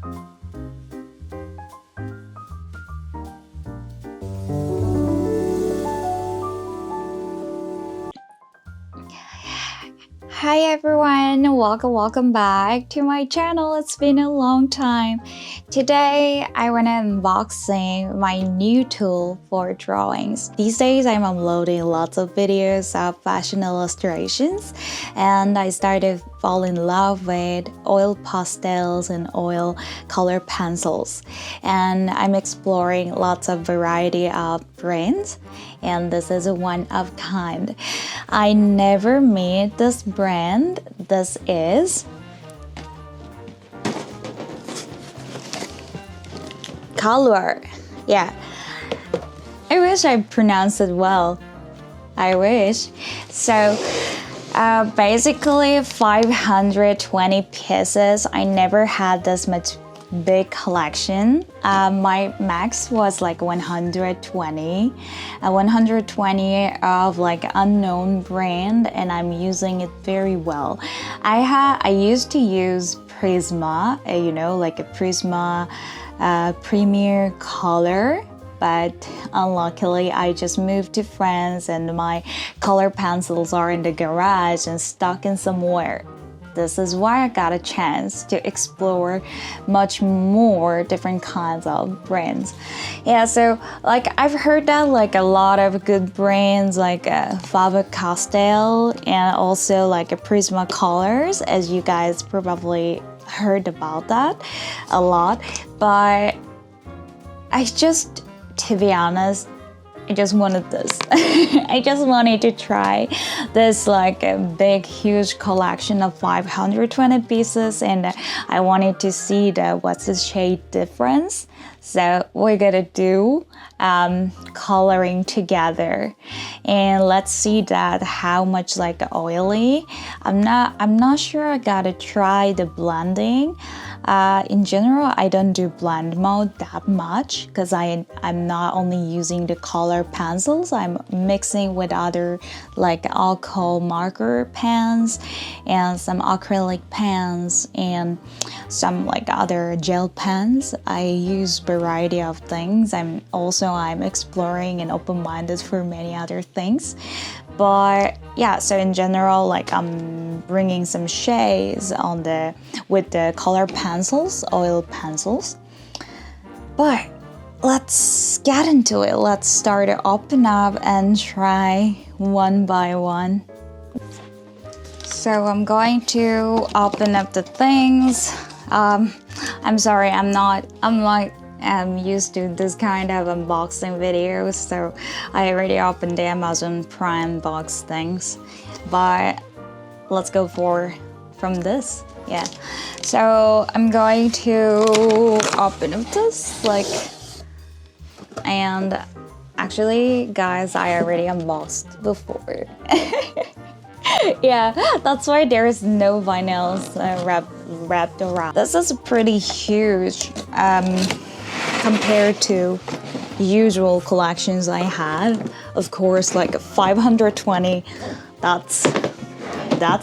Hi everyone, welcome back to my channel. It's been a long time. Today I want to unboxing my new tool for drawings. These days I'm uploading lots of videos of fashion illustrations, and I started fall in love with oil pastels and oil color pencils, and I'm exploring lots of variety of brands, and this is a one of kind. I never made this brand. This is Kalour. Yeah, I wish I pronounced it well. I wish. So basically 520 pieces. I never had this much big collection. My max was like 120 of like unknown brand, and I'm using it very well. I used to use Prisma, like a Prisma Premier color, but unluckily I just moved to France and my color pencils are in the garage and stuck in somewhere. This is why I got a chance to explore much more different kinds of brands. Yeah, so like I've heard that like a lot of good brands like Faber-Castell and also like a Prisma colors, as you guys probably heard about that a lot. But to be honest, I just wanted this. I just wanted to try this like a big, huge collection of 520 pieces, and I wanted to see what's the shade difference. So we're gonna do coloring together, and let's see that how much like oily. I'm not sure. I gotta try the blending. In general, I don't do blend mode that much because I'm not only using the color pencils, I'm mixing with other like alcohol marker pens and some acrylic pens and some like other gel pens. I use variety of things. I'm exploring and open-minded for many other things. But yeah, so in general, like I'm bringing some shades with the color pencils, oil pencils. But let's get into it. Let's start to open up and try one by one. So I'm going to open up the things. I'm sorry, I'm used to this kind of unboxing videos, so I already opened the Amazon Prime box things. But let's go from this. Yeah. So I'm going to open up this and actually, guys, I already unboxed before. Yeah, that's why there is no vinyls wrapped around. This is pretty huge compared to usual collections I had. Of course, like 520, that's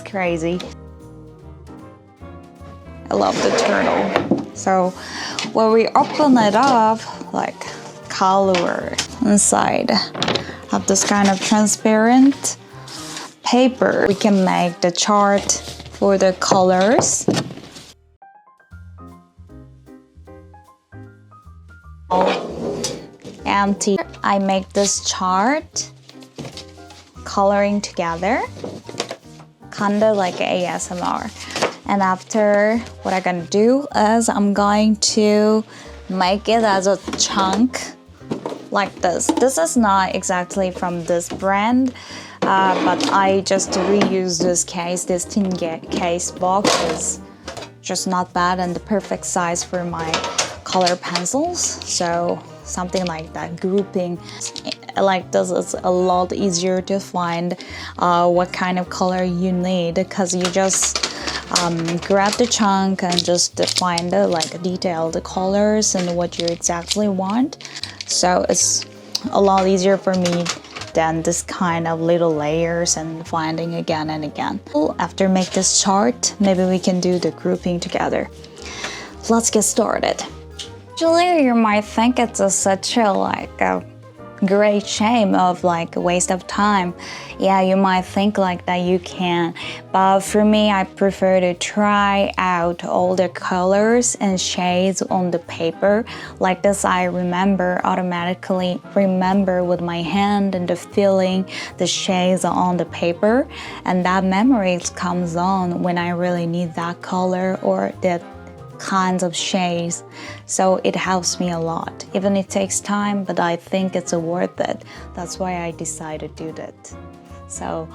crazy. I love the turtle. So when we open it up, like Kalour inside have this kind of transparent paper. We can make the chart for the colors. Empty. I make this chart coloring together, kinda like ASMR. And after, what I'm gonna do is I'm going to make it as a chunk like this. This is not exactly from this brand, but I just reuse this case. This tin case box is just not bad and the perfect size for my color pencils. So something like that, grouping like this is a lot easier to find what kind of color you need, because you just grab the chunk and just find like detailed colors and what you exactly want. So it's a lot easier for me than this kind of little layers and finding again and again. After make this chart, maybe we can do the grouping together. let's get started. Actually, you might think it's such a great shame of a waste of time. Yeah, you might think like that you can, but for me, I prefer to try out all the colors and shades on the paper. Like this, I automatically remember with my hand and the feeling the shades on the paper, and that memory comes on when I really need that color or that kinds of shades, so it helps me a lot. Even it takes time, but I think it's worth it. That's why I decided to do that. So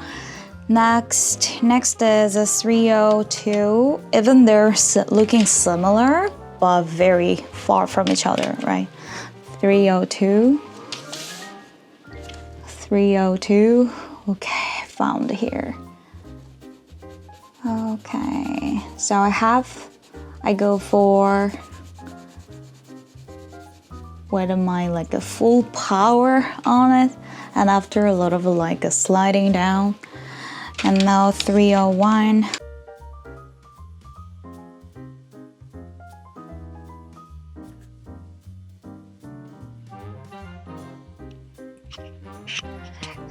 next is a 302. Even they're looking similar, but very far from each other, right? 302. Okay, found here. Okay, so I go for with my a full power on it, and after a lot of a sliding down, and now 301.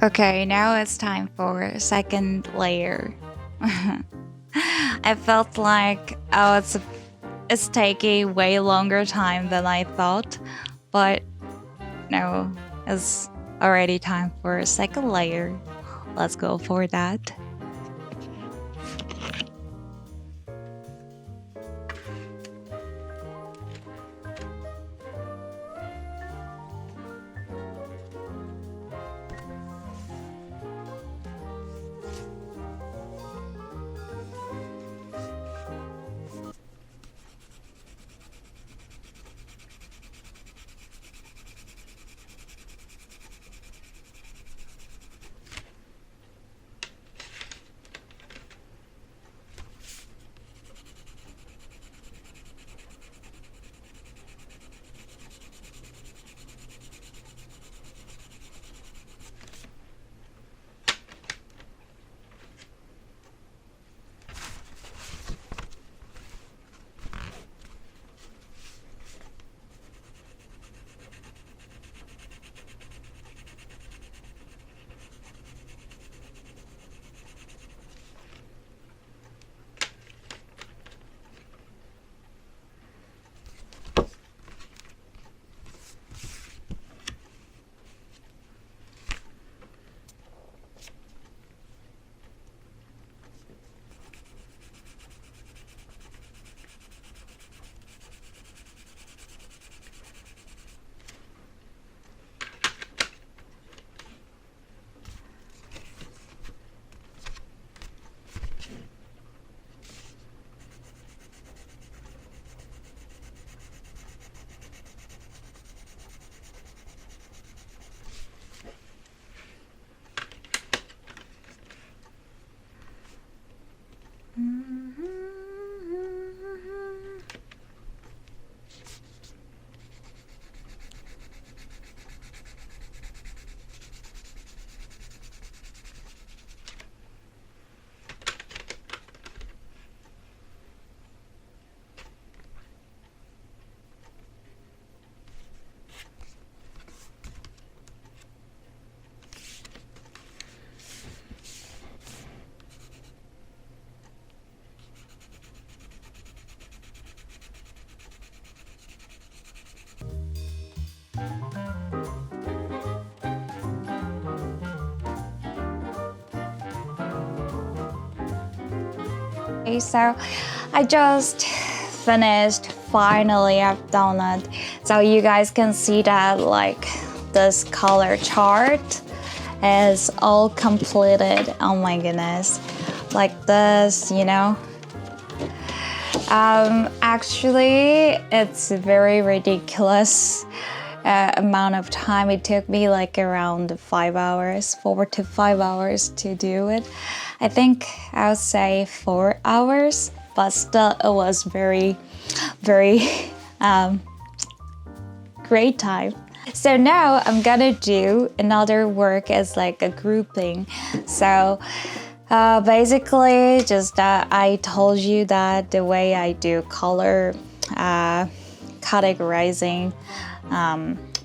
Okay, now it's time for second layer. I felt like it's taking way longer time than I thought, but no, it's already time for a second layer. Let's go for that. Okay, so I just finished. Finally, I've done it. So you guys can see that this color chart is all completed. Oh my goodness, like this, Actually, it's very ridiculous amount of time. It took me around 5 hours, 4 to 5 hours to do it. I think I would say 4 hours, but still it was very, very great time. So now I'm gonna do another work as a grouping. So basically just I told you that the way I do color categorizing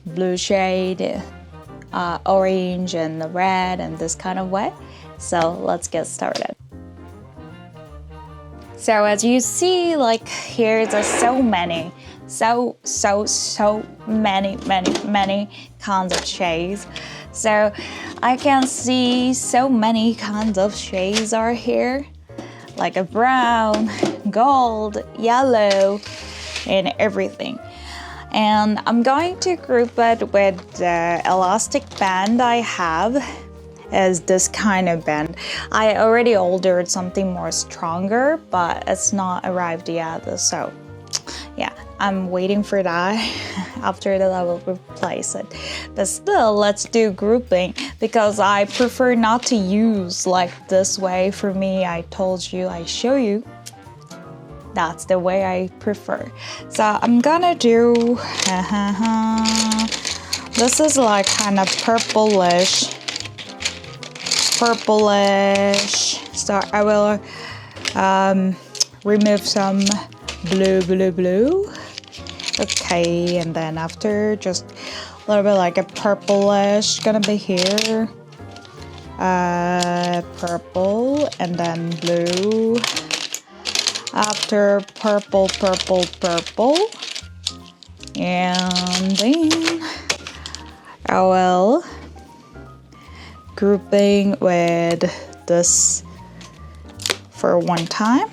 blue shade, orange and red and this kind of way. So let's get started. So as you see, like here there's so many many kinds of shades. So I can see so many kinds of shades are here, like a brown, gold, yellow, and everything. And I'm going to group it with the elastic band I have as this kind of band. I already ordered something more stronger, but it's not arrived yet. So yeah, I'm waiting for that. After that, I will replace it. But still, let's do grouping because I prefer not to use like this way. For me, I told you, I show you. That's the way I prefer. So I'm gonna do, this is like kind of purplish. So I will remove some blue. Okay, and then after just a little bit like a purplish gonna be here. Purple and then blue. After purple, and then I will grouping with this for one time,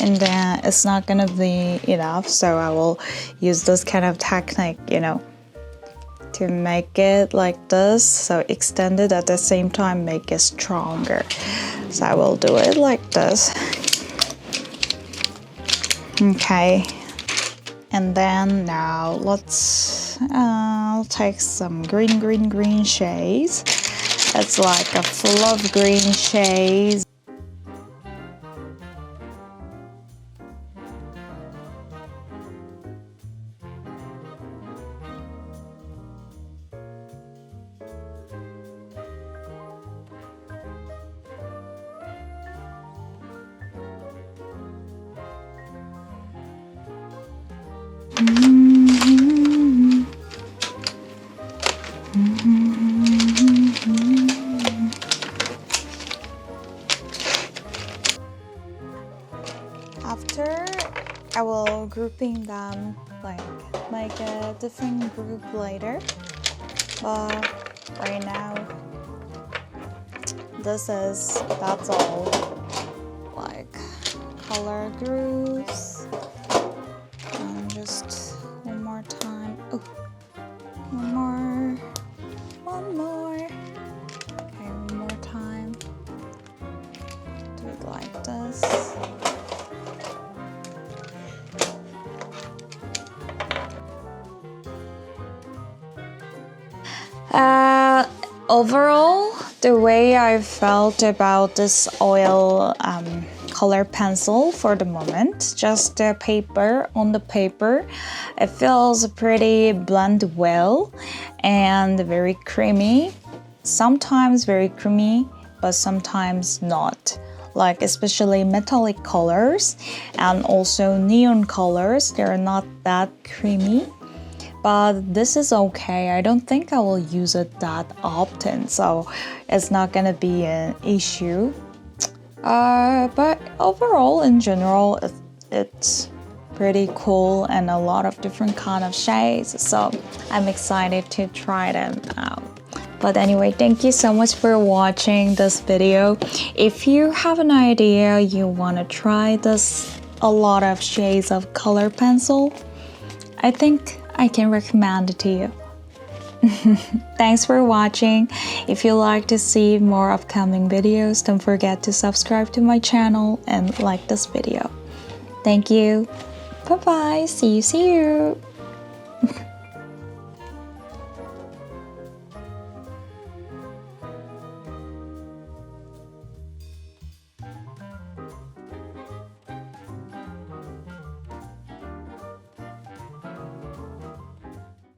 and then it's not gonna be enough, so I will use this kind of technique, to make it like this, so extend it at the same time, make it stronger. So I will do it like this. Okay, and then now let's I'll take some green shades. It's like a full of green shades. After, I will grouping them, like make a different group later. But right now, that's all. Like color groups. And just one more time. Oh, one more. Okay, one more time. Do it like this. Overall, the way I felt about this oil color pencil for the moment, just the paper, it feels pretty blend well and very creamy. Sometimes very creamy, but sometimes not. Like especially metallic colors and also neon colors, they're not that creamy. But this is okay. I don't think I will use it that often, so it's not gonna be an issue. But overall, in general, it's pretty cool and a lot of different kind of shades. So I'm excited to try them out. But anyway, thank you so much for watching this video. If you have an idea you want to try this a lot of shades of color pencil, I think I can recommend it to you. Thanks for watching. If you like to see more upcoming videos, don't forget to subscribe to my channel and like this video. Thank you. Bye bye. See you.